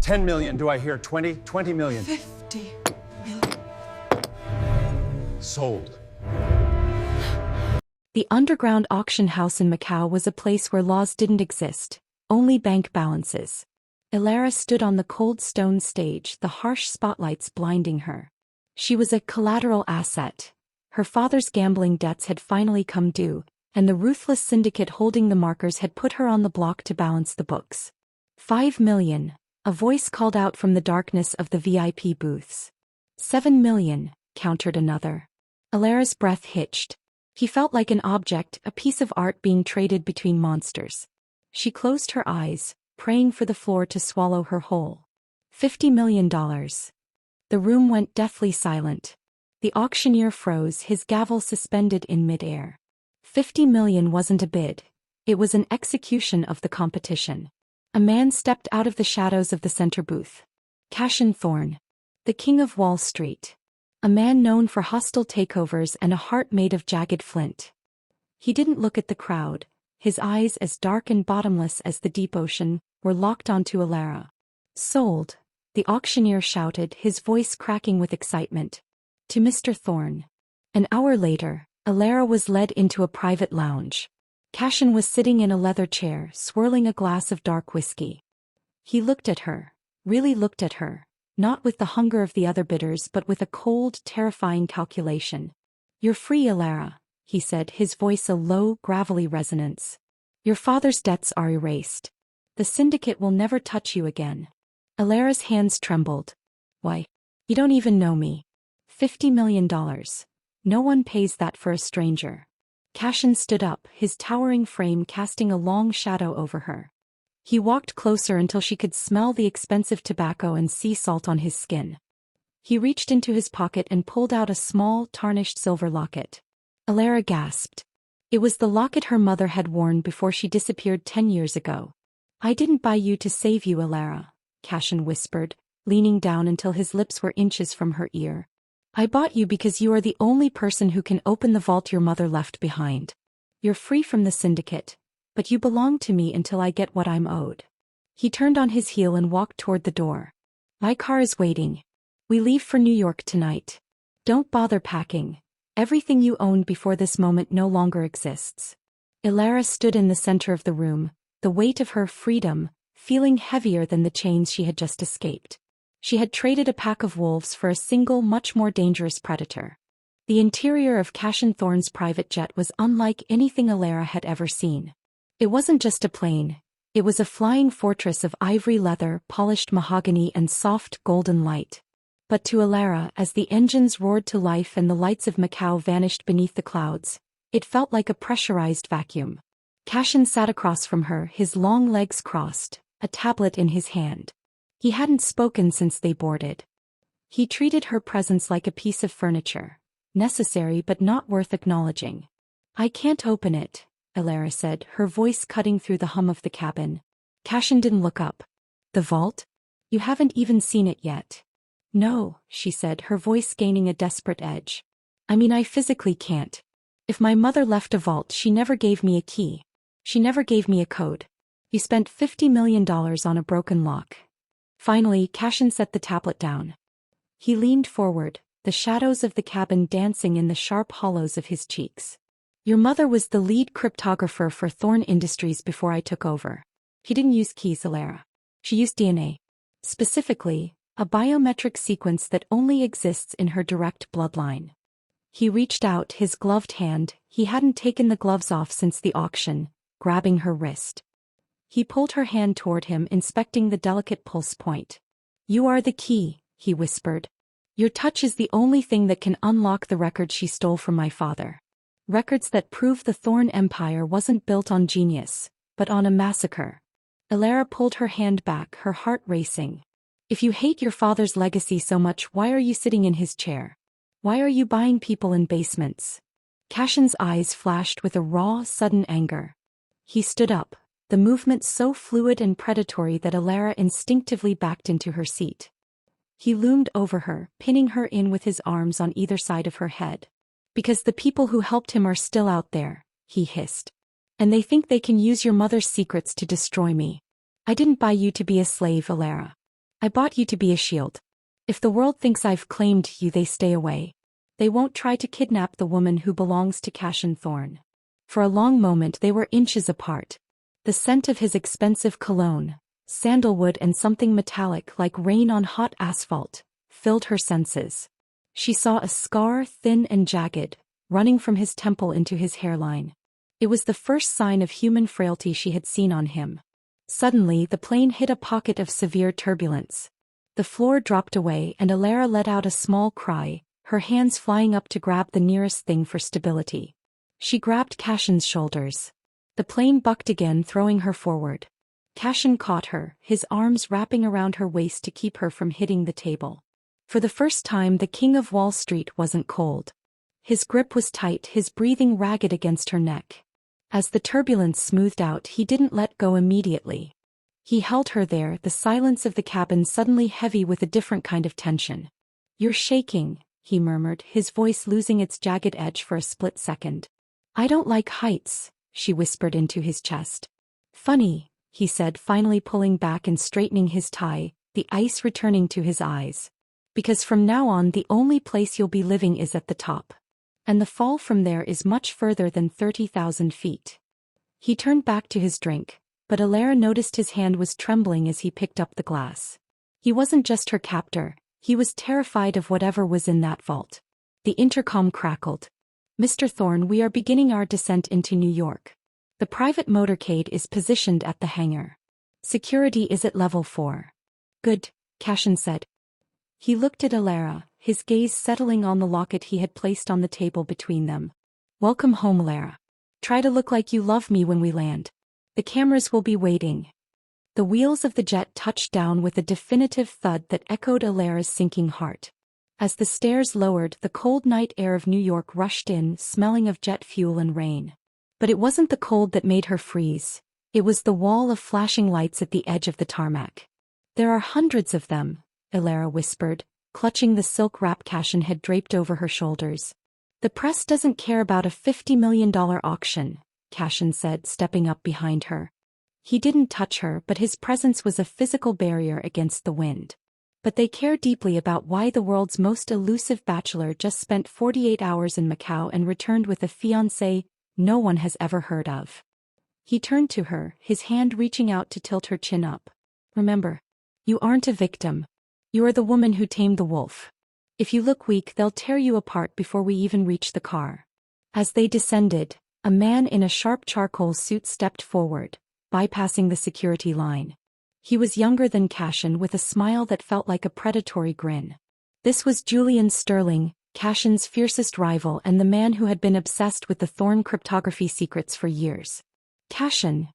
10 million, do I hear? 20? 20 million. 50 million. Sold. The underground auction house in Macau was a place where laws didn't exist, only bank balances. Elara stood on the cold stone stage, the harsh spotlights blinding her. She was a collateral asset. Her father's gambling debts had finally come due, and the ruthless syndicate holding the markers had put her on the block to balance the books. 5 million, a voice called out from the darkness of the VIP booths. 7 million, countered another. Elara's breath hitched. He felt like an object, a piece of art being traded between monsters. She closed her eyes, praying for the floor to swallow her whole. $50 million. The room went deathly silent. The auctioneer froze, his gavel suspended in midair. 50 million wasn't a bid. It was an execution of the competition. A man stepped out of the shadows of the center booth. Cassian Thorne. The king of Wall Street. A man known for hostile takeovers and a heart made of jagged flint. He didn't look at the crowd. His eyes, as dark and bottomless as the deep ocean, were locked onto Elara. Sold, the auctioneer shouted, his voice cracking with excitement. To Mr. Thorne. An hour later, Elara was led into a private lounge. Cassian was sitting in a leather chair, swirling a glass of dark whiskey. He looked at her, really looked at her, not with the hunger of the other bidders but with a cold, terrifying calculation. You're free, Elara, he said, his voice a low, gravelly resonance. Your father's debts are erased. The syndicate will never touch you again. Elara's hands trembled. Why? You don't even know me. $50 million. No one pays that for a stranger. Cassian stood up, his towering frame casting a long shadow over her. He walked closer until she could smell the expensive tobacco and sea salt on his skin. He reached into his pocket and pulled out a small, tarnished silver locket. Elara gasped. It was the locket her mother had worn before she disappeared 10 years ago. I didn't buy you to save you, Elara, Cassian whispered, leaning down until his lips were inches from her ear. I bought you because you are the only person who can open the vault your mother left behind. You're free from the syndicate, but you belong to me until I get what I'm owed. He turned on his heel and walked toward the door. My car is waiting. We leave for New York tonight. Don't bother packing. Everything you owned before this moment no longer exists. Elara stood in the center of the room, the weight of her freedom, feeling heavier than the chains she had just escaped. She had traded a pack of wolves for a single, much more dangerous predator. The interior of Cassian Thorne's private jet was unlike anything Elara had ever seen. It wasn't just a plane. It was a flying fortress of ivory leather, polished mahogany and soft, golden light. But to Elara, as the engines roared to life and the lights of Macau vanished beneath the clouds, it felt like a pressurized vacuum. Cassian sat across from her, his long legs crossed, a tablet in his hand. He hadn't spoken since they boarded. He treated her presence like a piece of furniture, necessary but not worth acknowledging. I can't open it, Elara said, her voice cutting through the hum of the cabin. Cassian didn't look up. The vault? You haven't even seen it yet. No, she said, her voice gaining a desperate edge. I mean, I physically can't. If my mother left a vault, she never gave me a key. She never gave me a code. You spent $50 million on a broken lock. Finally, Cassian set the tablet down. He leaned forward, the shadows of the cabin dancing in the sharp hollows of his cheeks. Your mother was the lead cryptographer for Thorne Industries before I took over. She didn't use keys, Elara. She used DNA. Specifically, a biometric sequence that only exists in her direct bloodline. He reached out, his gloved hand, he hadn't taken the gloves off since the auction, grabbing her wrist. He pulled her hand toward him, inspecting the delicate pulse point. You are the key, he whispered. Your touch is the only thing that can unlock the records she stole from my father. Records that prove the Thorne Empire wasn't built on genius, but on a massacre. Elara pulled her hand back, her heart racing. If you hate your father's legacy so much, why are you sitting in his chair? Why are you buying people in basements? Cassian's eyes flashed with a raw, sudden anger. He stood up, the movement so fluid and predatory that Elara instinctively backed into her seat. He loomed over her, pinning her in with his arms on either side of her head. Because the people who helped him are still out there, he hissed. And they think they can use your mother's secrets to destroy me. I didn't buy you to be a slave, Elara. I bought you to be a shield. If the world thinks I've claimed you, they stay away. They won't try to kidnap the woman who belongs to Cassian Thorne. For a long moment they were inches apart. The scent of his expensive cologne, sandalwood and something metallic like rain on hot asphalt, filled her senses. She saw a scar, thin and jagged, running from his temple into his hairline. It was the first sign of human frailty she had seen on him. Suddenly the plane hit a pocket of severe turbulence. The floor dropped away and Elara let out a small cry, her hands flying up to grab the nearest thing for stability. She grabbed Cassian's shoulders. The plane bucked again, throwing her forward. Cassian caught her, his arms wrapping around her waist to keep her from hitting the table. For the first time the King of Wall Street wasn't cold. His grip was tight, his breathing ragged against her neck. As the turbulence smoothed out, he didn't let go immediately. He held her there, the silence of the cabin suddenly heavy with a different kind of tension. "You're shaking," he murmured, his voice losing its jagged edge for a split second. "I don't like heights," she whispered into his chest. "Funny," he said, finally pulling back and straightening his tie, the ice returning to his eyes. "Because from now on the only place you'll be living is at the top. And the fall from there is much further than 30,000 feet. He turned back to his drink, but Elara noticed his hand was trembling as he picked up the glass. He wasn't just her captor, he was terrified of whatever was in that vault. The intercom crackled. "Mr. Thorne, we are beginning our descent into New York. The private motorcade is positioned at the hangar. Security is at level 4. "Good," Cassian said. He looked at Elara, his gaze settling on the locket he had placed on the table between them. "Welcome home, Elara. Try to look like you love me when we land. The cameras will be waiting." The wheels of the jet touched down with a definitive thud that echoed Elara's sinking heart. As the stairs lowered, the cold night air of New York rushed in, smelling of jet fuel and rain. But it wasn't the cold that made her freeze. It was the wall of flashing lights at the edge of the tarmac. "There are hundreds of them," Elara whispered, clutching the silk wrap Cassian had draped over her shoulders. "The press doesn't care about a $50 million auction," Cassian said, stepping up behind her. He didn't touch her, but his presence was a physical barrier against the wind. "But they care deeply about why the world's most elusive bachelor just spent 48 hours in Macau and returned with a fiancé no one has ever heard of." He turned to her, his hand reaching out to tilt her chin up. "Remember, you aren't a victim. You are the woman who tamed the wolf. If you look weak, they'll tear you apart before we even reach the car." As they descended, a man in a sharp charcoal suit stepped forward, bypassing the security line. He was younger than Cassian, with a smile that felt like a predatory grin. This was Julian Sterling, Cassian's fiercest rival and the man who had been obsessed with the Thorne cryptography secrets for years. "Cassian,"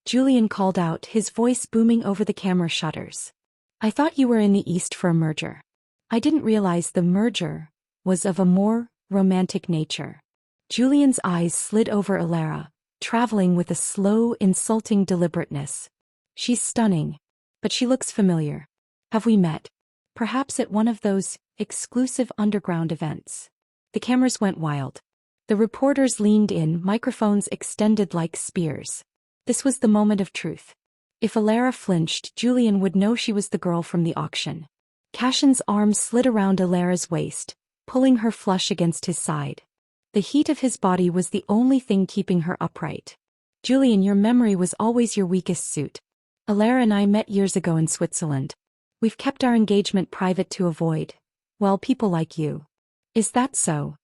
Julian called out, his voice booming over the camera shutters. "I thought you were in the East for a merger. I didn't realize the merger was of a more romantic nature." Julian's eyes slid over Elara, traveling with a slow, insulting deliberateness. "She's stunning. But she looks familiar. Have we met? Perhaps at one of those exclusive underground events?" The cameras went wild. The reporters leaned in, microphones extended like spears. This was the moment of truth. If Elara flinched, Julian would know she was the girl from the auction. Cassian's arms slid around Elara's waist, pulling her flush against his side. The heat of his body was the only thing keeping her upright. "Julian, your memory was always your weakest suit. Elara and I met years ago in Switzerland. We've kept our engagement private to avoid, well, people like you." "Is that so?"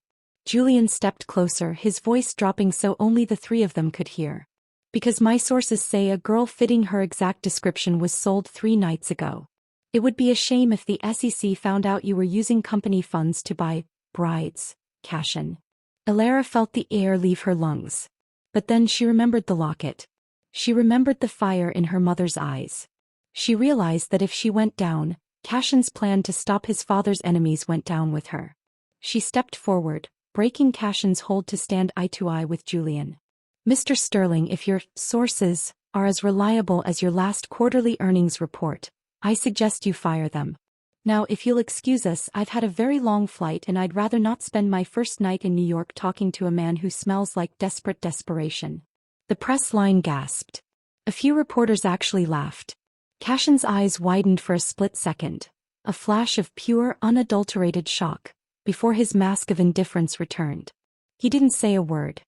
Julian stepped closer, his voice dropping so only the three of them could hear. "Because my sources say a girl fitting her exact description was sold 3 nights ago. It would be a shame if the SEC found out you were using company funds to buy brides, Cassian." Elara felt the air leave her lungs. But then she remembered the locket. She remembered the fire in her mother's eyes. She realized that if she went down, Cassian's plan to stop his father's enemies went down with her. She stepped forward, breaking Cassian's hold to stand eye to eye with Julian. "Mr. Sterling, if your sources are as reliable as your last quarterly earnings report, I suggest you fire them. Now, if you'll excuse us, I've had a very long flight and I'd rather not spend my first night in New York talking to a man who smells like desperate desperation." The press line gasped. A few reporters actually laughed. Cassian's eyes widened for a split second, a flash of pure, unadulterated shock, before his mask of indifference returned. He didn't say a word.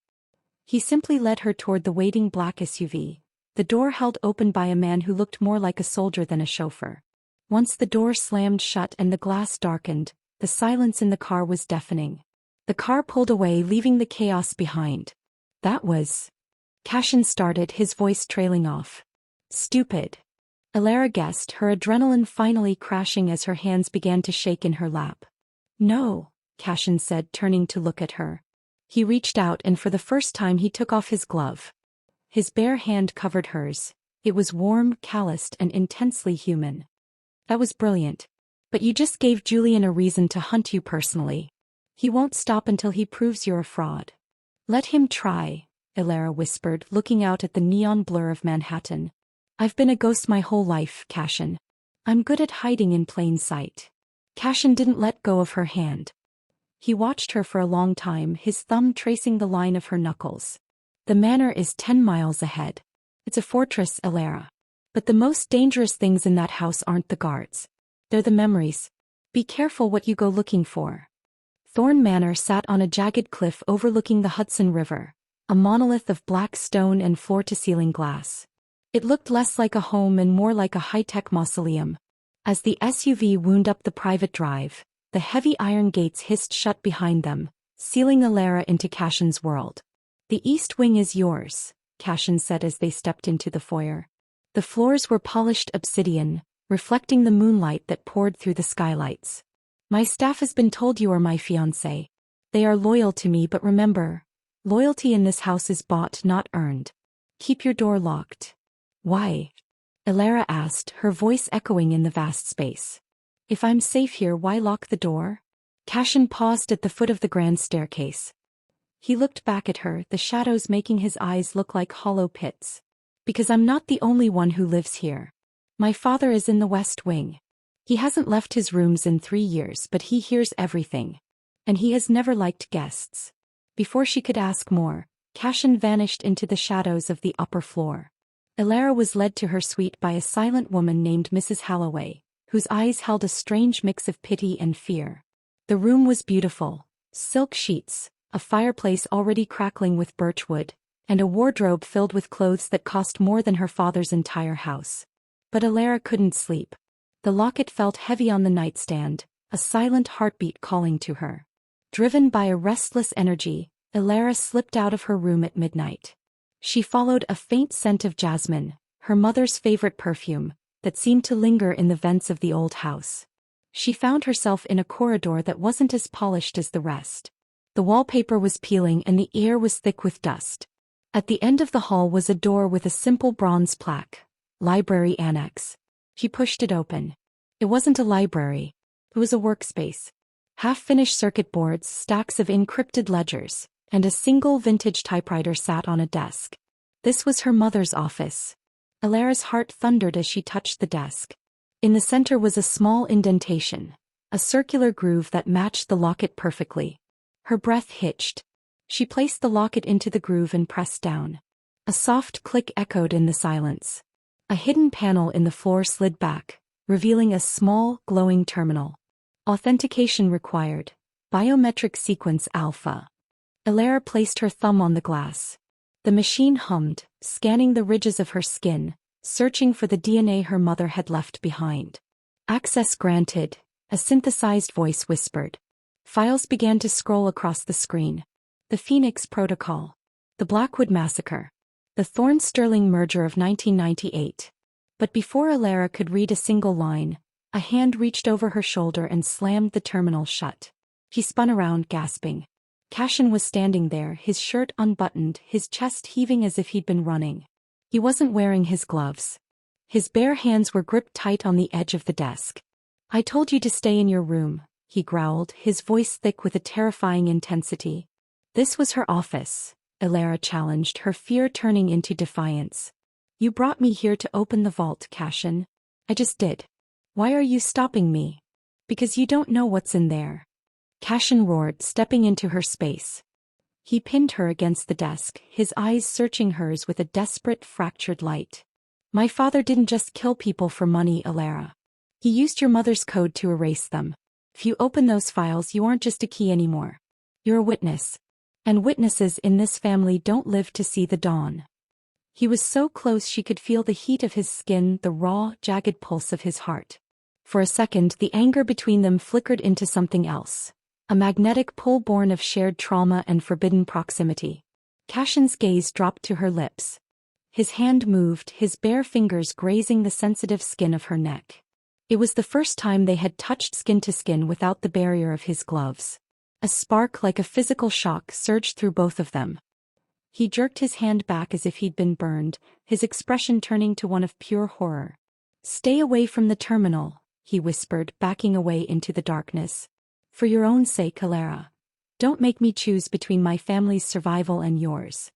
He simply led her toward the waiting black SUV, the door held open by a man who looked more like a soldier than a chauffeur. Once the door slammed shut and the glass darkened, the silence in the car was deafening. The car pulled away, leaving the chaos behind. That was... Cassian started, his voice trailing off. Stupid. Elara guessed, her adrenaline finally crashing as her hands began to shake in her lap. No, Cassian said, turning to look at her. He reached out and for the first time he took off his glove. His bare hand covered hers. It was warm, calloused, and intensely human. That was brilliant. But you just gave Julian a reason to hunt you personally. He won't stop until he proves you're a fraud. Let him try, Elara whispered, looking out at the neon blur of Manhattan. I've been a ghost my whole life, Cassian. I'm good at hiding in plain sight. Cassian didn't let go of her hand. He watched her for a long time, his thumb tracing the line of her knuckles. The manor is 10 miles ahead. It's a fortress, Elara. But the most dangerous things in that house aren't the guards. They're the memories. Be careful what you go looking for. Thorne Manor sat on a jagged cliff overlooking the Hudson River, a monolith of black stone and floor-to-ceiling glass. It looked less like a home and more like a high-tech mausoleum. As the SUV wound up the private drive, the heavy iron gates hissed shut behind them, sealing Elara into Cassian's world. The east wing is yours, Cassian said as they stepped into the foyer. The floors were polished obsidian, reflecting the moonlight that poured through the skylights. My staff has been told you are my fiancé. They are loyal to me, but remember, loyalty in this house is bought, not earned. Keep your door locked. Why? Elara asked, her voice echoing in the vast space. If I'm safe here, why lock the door? Cassian paused at the foot of the grand staircase. He looked back at her, the shadows making his eyes look like hollow pits. Because I'm not the only one who lives here. My father is in the West Wing. He hasn't left his rooms in 3 years, but he hears everything. And he has never liked guests. Before she could ask more, Cassian vanished into the shadows of the upper floor. Elara was led to her suite by a silent woman named Mrs. Halloway, whose eyes held a strange mix of pity and fear. The room was beautiful. Silk sheets, a fireplace already crackling with birch wood, and a wardrobe filled with clothes that cost more than her father's entire house. But Elara couldn't sleep. The locket felt heavy on the nightstand, a silent heartbeat calling to her. Driven by a restless energy, Elara slipped out of her room at midnight. She followed a faint scent of jasmine, her mother's favorite perfume, that seemed to linger in the vents of the old house. She found herself in a corridor that wasn't as polished as the rest. The wallpaper was peeling and the air was thick with dust. At the end of the hall was a door with a simple bronze plaque, Library Annex. She pushed it open. It wasn't a library. It was a workspace. Half-finished circuit boards, stacks of encrypted ledgers, and a single vintage typewriter sat on a desk. This was her mother's office. Elara's heart thundered as she touched the desk. In the center was a small indentation, a circular groove that matched the locket perfectly. Her breath hitched. She placed the locket into the groove and pressed down. A soft click echoed in the silence. A hidden panel in the floor slid back, revealing a small, glowing terminal. Authentication required. Biometric sequence alpha. Elara placed her thumb on the glass. The machine hummed, scanning the ridges of her skin, searching for the DNA her mother had left behind. Access granted, a synthesized voice whispered. Files began to scroll across the screen. The Phoenix Protocol. The Blackwood Massacre. The Thorne-Sterling merger of 1998. But before Elara could read a single line, a hand reached over her shoulder and slammed the terminal shut. She spun around, gasping. Cassian was standing there, his shirt unbuttoned, his chest heaving as if he'd been running. He wasn't wearing his gloves. His bare hands were gripped tight on the edge of the desk. I told you to stay in your room, he growled, his voice thick with a terrifying intensity. This was her office, Elara challenged, her fear turning into defiance. You brought me here to open the vault, Cassian. I just did. Why are you stopping me? Because you don't know what's in there. Cassian roared, stepping into her space. He pinned her against the desk, his eyes searching hers with a desperate, fractured light. My father didn't just kill people for money, Elara. He used your mother's code to erase them. If you open those files, you aren't just a key anymore. You're a witness. And witnesses in this family don't live to see the dawn. He was so close she could feel the heat of his skin, the raw, jagged pulse of his heart. For a second, the anger between them flickered into something else. A magnetic pull born of shared trauma and forbidden proximity. Cassian's gaze dropped to her lips. His hand moved, his bare fingers grazing the sensitive skin of her neck. It was the first time they had touched skin to skin without the barrier of his gloves. A spark like a physical shock surged through both of them. He jerked his hand back as if he'd been burned, his expression turning to one of pure horror. "Stay away from the terminal," he whispered, backing away into the darkness. "For your own sake, Elara. Don't make me choose between my family's survival and yours."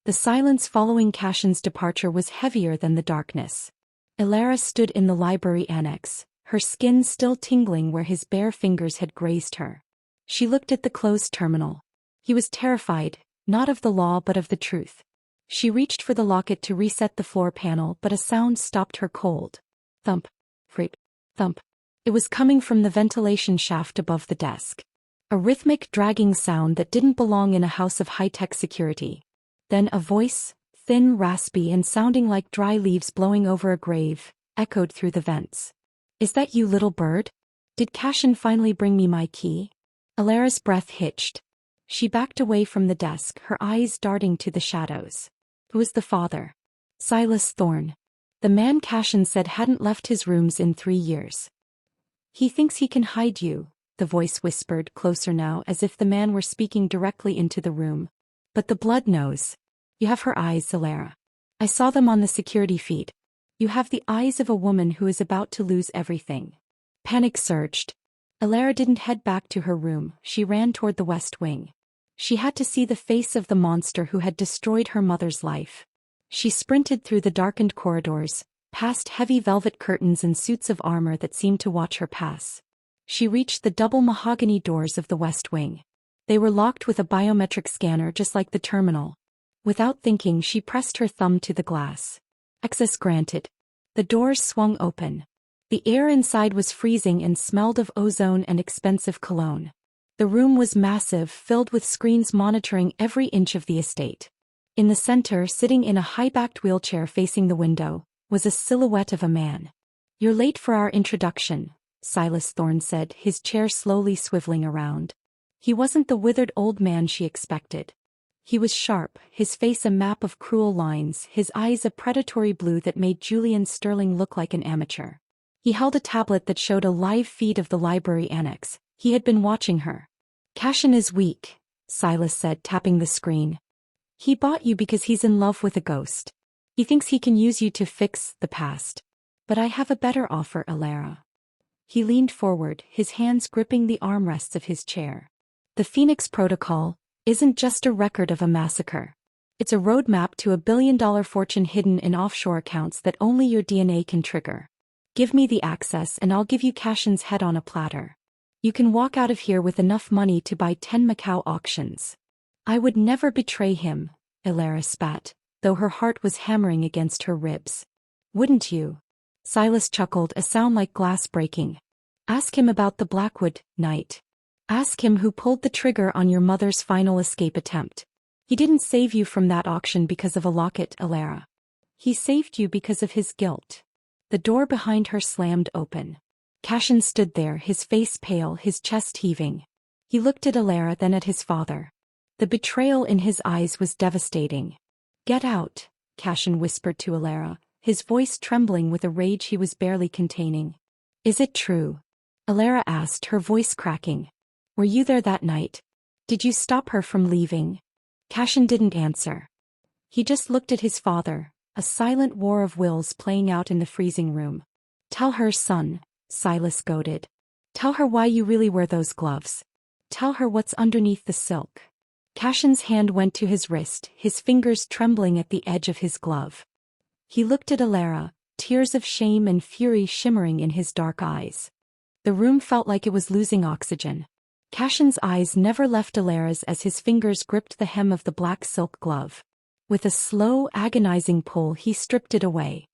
The silence following Cassian's departure was heavier than the darkness. Elara stood in the library annex, her skin still tingling where his bare fingers had grazed her. She looked at the closed terminal. He was terrified, not of the law but of the truth. She reached for the locket to reset the floor panel, but a sound stopped her cold. Thump. Freep. Thump. It was coming from the ventilation shaft above the desk. A rhythmic, dragging sound that didn't belong in a house of high-tech security. Then a voice, thin, raspy, and sounding like dry leaves blowing over a grave, echoed through the vents. "Is that you, little bird? Did Cassian finally bring me my key?" Elara's breath hitched. She backed away from the desk, her eyes darting to the shadows. Who was the father? Silas Thorne. The man Cassian said hadn't left his rooms in 3 years. "He thinks he can hide you," the voice whispered, closer now, as if the man were speaking directly into the room. "But the blood knows. You have her eyes, Elara. I saw them on the security feed. You have the eyes of a woman who is about to lose everything." Panic surged. Elara didn't head back to her room, she ran toward the west wing. She had to see the face of the monster who had destroyed her mother's life. She sprinted through the darkened corridors, past heavy velvet curtains and suits of armor that seemed to watch her pass. She reached the double mahogany doors of the west wing. They were locked with a biometric scanner just like the terminal. Without thinking, she pressed her thumb to the glass. Access granted. The doors swung open. The air inside was freezing and smelled of ozone and expensive cologne. The room was massive, filled with screens monitoring every inch of the estate. In the center, sitting in a high-backed wheelchair facing the window, was a silhouette of a man. "You're late for our introduction," Silas Thorne said, his chair slowly swiveling around. He wasn't the withered old man she expected. He was sharp, his face a map of cruel lines, his eyes a predatory blue that made Julian Sterling look like an amateur. He held a tablet that showed a live feed of the library annex. He had been watching her. "Cassian is weak," Silas said, tapping the screen. "He bought you because he's in love with a ghost. He thinks he can use you to fix the past. But I have a better offer, Elara." He leaned forward, his hands gripping the armrests of his chair. "The Phoenix Protocol isn't just a record of a massacre. It's a roadmap to a billion-dollar fortune hidden in offshore accounts that only your DNA can trigger. Give me the access and I'll give you Cassian's head on a platter. You can walk out of here with enough money to buy 10 Macau auctions." "I would never betray him," Elara spat, though her heart was hammering against her ribs. "Wouldn't you?" Silas chuckled, a sound like glass breaking. "Ask him about the Blackwood night. Ask him who pulled the trigger on your mother's final escape attempt. He didn't save you from that auction because of a locket, Elara. He saved you because of his guilt." The door behind her slammed open. Cassian stood there, his face pale, his chest heaving. He looked at Elara, then at his father. The betrayal in his eyes was devastating. "Get out," Cassian whispered to Elara, his voice trembling with a rage he was barely containing. "Is it true?" Elara asked, her voice cracking. "Were you there that night? Did you stop her from leaving?" Cassian didn't answer. He just looked at his father, a silent war of wills playing out in the freezing room. "Tell her, son," Silas goaded. "Tell her why you really wear those gloves. Tell her what's underneath the silk." Cassian's hand went to his wrist, his fingers trembling at the edge of his glove. He looked at Elara, tears of shame and fury shimmering in his dark eyes. The room felt like it was losing oxygen. Cassian's eyes never left Elara's as his fingers gripped the hem of the black silk glove. With a slow, agonizing pull, he stripped it away.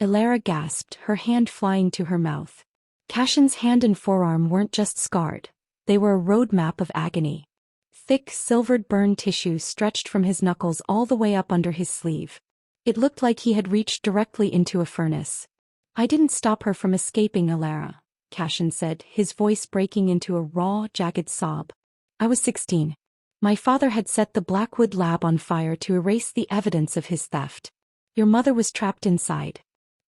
Elara gasped, her hand flying to her mouth. Cassian's hand and forearm weren't just scarred. They were a roadmap of agony. Thick, silvered burn tissue stretched from his knuckles all the way up under his sleeve. It looked like he had reached directly into a furnace. I didn't stop her from escaping, Elara, Cassian said, his voice breaking into a raw, jagged sob. I was 16. My father had set the Blackwood lab on fire to erase the evidence of his theft. Your mother was trapped inside.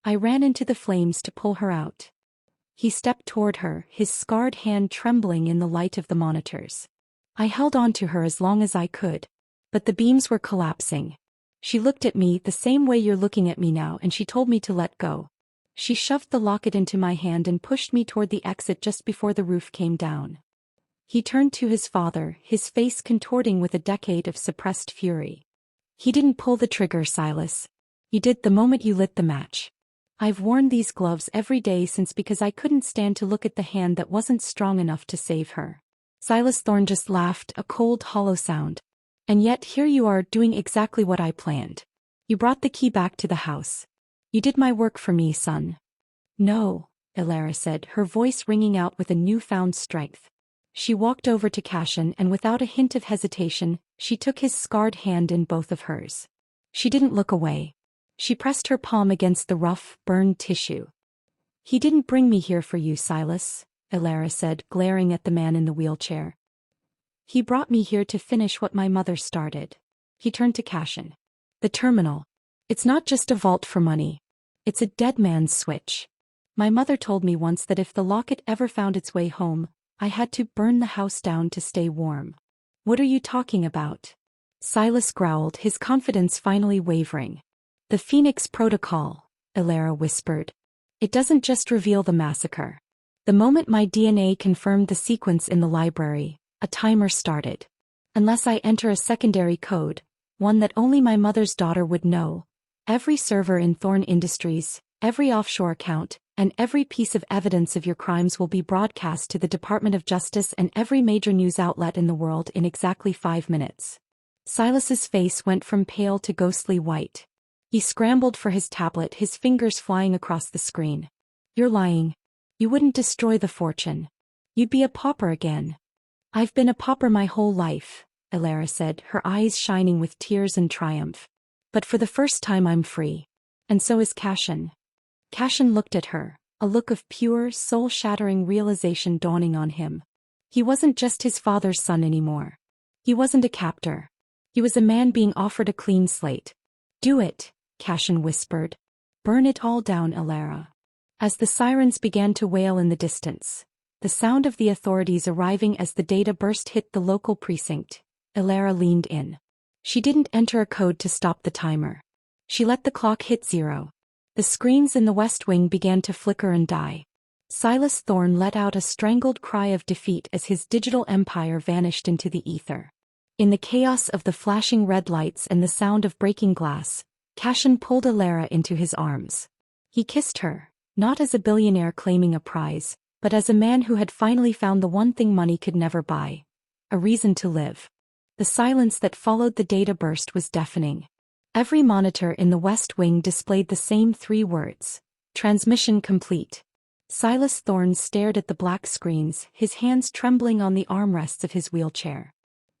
I ran into the flames to pull her out. He stepped toward her, his scarred hand trembling in the light of the monitors. I held on to her as long as I could. But the beams were collapsing. She looked at me the same way you're looking at me now, and she told me to let go. She shoved the locket into my hand and pushed me toward the exit just before the roof came down. He turned to his father, his face contorting with a decade of suppressed fury. He didn't pull the trigger, Silas. You did the moment you lit the match. I've worn these gloves every day since because I couldn't stand to look at the hand that wasn't strong enough to save her. Silas Thorne just laughed, a cold, hollow sound. And yet here you are doing exactly what I planned. You brought the key back to the house. You did my work for me, son. No, Elara said, her voice ringing out with a newfound strength. She walked over to Cassian and without a hint of hesitation, she took his scarred hand in both of hers. She didn't look away. She pressed her palm against the rough, burned tissue. He didn't bring me here for you, Silas, Elara said, glaring at the man in the wheelchair. He brought me here to finish what my mother started. He turned to Cassian. The terminal. It's not just a vault for money. It's a dead man's switch. My mother told me once that if the locket ever found its way home, I had to burn the house down to stay warm. What are you talking about? Silas growled, his confidence finally wavering. The Phoenix Protocol, Elara whispered. It doesn't just reveal the massacre. The moment my DNA confirmed the sequence in the library, a timer started. Unless I enter a secondary code, one that only my mother's daughter would know, every server in Thorne Industries, every offshore account, and every piece of evidence of your crimes will be broadcast to the Department of Justice and every major news outlet in the world in exactly 5 minutes. Silas's face went from pale to ghostly white. He scrambled for his tablet, his fingers flying across the screen. You're lying. You wouldn't destroy the fortune. You'd be a pauper again. I've been a pauper my whole life, Elara said, her eyes shining with tears and triumph. But for the first time I'm free. And so is Cassian. Cassian looked at her, a look of pure, soul-shattering realization dawning on him. He wasn't just his father's son anymore. He wasn't a captor. He was a man being offered a clean slate. Do it, Cassian whispered. Burn it all down, Elara. As the sirens began to wail in the distance, the sound of the authorities arriving as the data burst hit the local precinct, Elara leaned in. She didn't enter a code to stop the timer. She let the clock hit 0. The screens in the West Wing began to flicker and die. Silas Thorne let out a strangled cry of defeat as his digital empire vanished into the ether. In the chaos of the flashing red lights and the sound of breaking glass, Cassian pulled Elara into his arms. He kissed her, not as a billionaire claiming a prize, but as a man who had finally found the one thing money could never buy: a reason to live. The silence that followed the data burst was deafening. Every monitor in the West Wing displayed the same 3 words: transmission complete. Silas Thorne stared at the black screens, his hands trembling on the armrests of his wheelchair.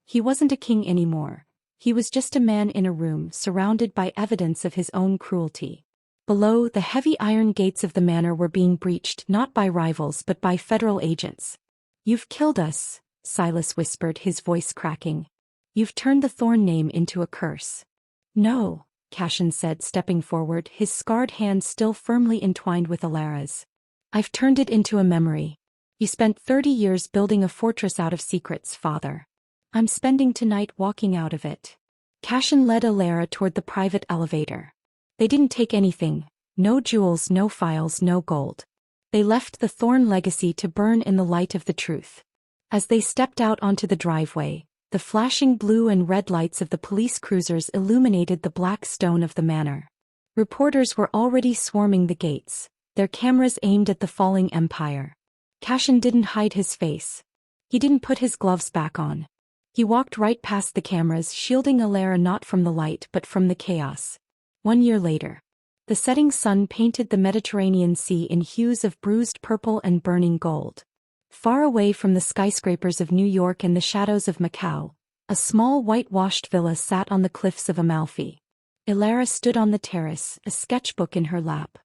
He wasn't a king anymore. He was just a man in a room surrounded by evidence of his own cruelty. Below, the heavy iron gates of the manor were being breached not by rivals but by federal agents. You've killed us, Silas whispered, his voice cracking. You've turned the Thorne name into a curse. No, Cassian said, stepping forward, his scarred hand still firmly entwined with Elara's. I've turned it into a memory. You spent 30 years building a fortress out of secrets, father. I'm spending tonight walking out of it. Cassian led Elara toward the private elevator. They didn't take anything: no jewels, no files, no gold. They left the Thorne legacy to burn in the light of the truth. As they stepped out onto the driveway, the flashing blue and red lights of the police cruisers illuminated the black stone of the manor. Reporters were already swarming the gates, their cameras aimed at the falling empire. Cassian didn't hide his face. He didn't put his gloves back on. He walked right past the cameras, shielding Elara not from the light but from the chaos. 1 year later. The setting sun painted the Mediterranean Sea in hues of bruised purple and burning gold. Far away from the skyscrapers of New York and the shadows of Macau, a small whitewashed villa sat on the cliffs of Amalfi. Elara stood on the terrace, a sketchbook in her lap.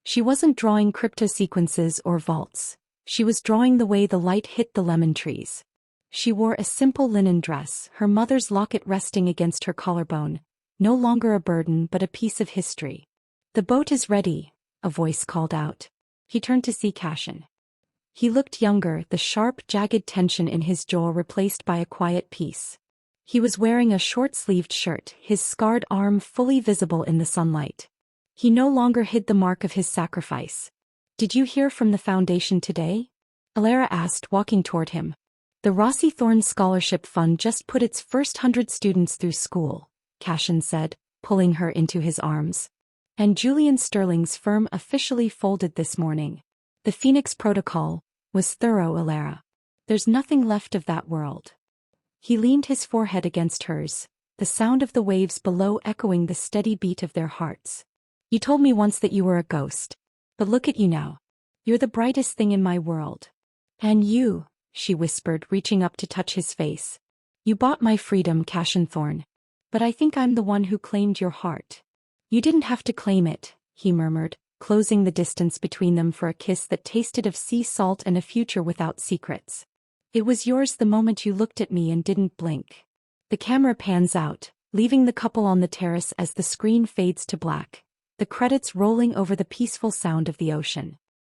She wasn't drawing cryptosequences or vaults. She was drawing the way the light hit the lemon trees. She wore a simple linen dress, her mother's locket resting against her collarbone, no longer a burden but a piece of history. "The boat is ready," a voice called out. He turned to see Cassian. He looked younger, the sharp, jagged tension in his jaw replaced by a quiet peace. He was wearing a short-sleeved shirt, his scarred arm fully visible in the sunlight. He no longer hid the mark of his sacrifice. "Did you hear from the Foundation today?" Elara asked, walking toward him. "The Rossi Thorne Scholarship Fund just put its first 100 students through school," Cassian said, pulling her into his arms. "And Julian Sterling's firm officially folded this morning. The Phoenix Protocol was thorough, Elara. There's nothing left of that world." He leaned his forehead against hers, the sound of the waves below echoing the steady beat of their hearts. "You told me once that you were a ghost. But look at you now. You're the brightest thing in my world." "And you," she whispered, reaching up to touch his face. "You bought my freedom, Cassian Thorne. But I think I'm the one who claimed your heart." "You didn't have to claim it," he murmured, closing the distance between them for a kiss that tasted of sea salt and a future without secrets. "It was yours the moment you looked at me and didn't blink." The camera pans out, leaving the couple on the terrace as the screen fades to black, the credits rolling over the peaceful sound of the ocean.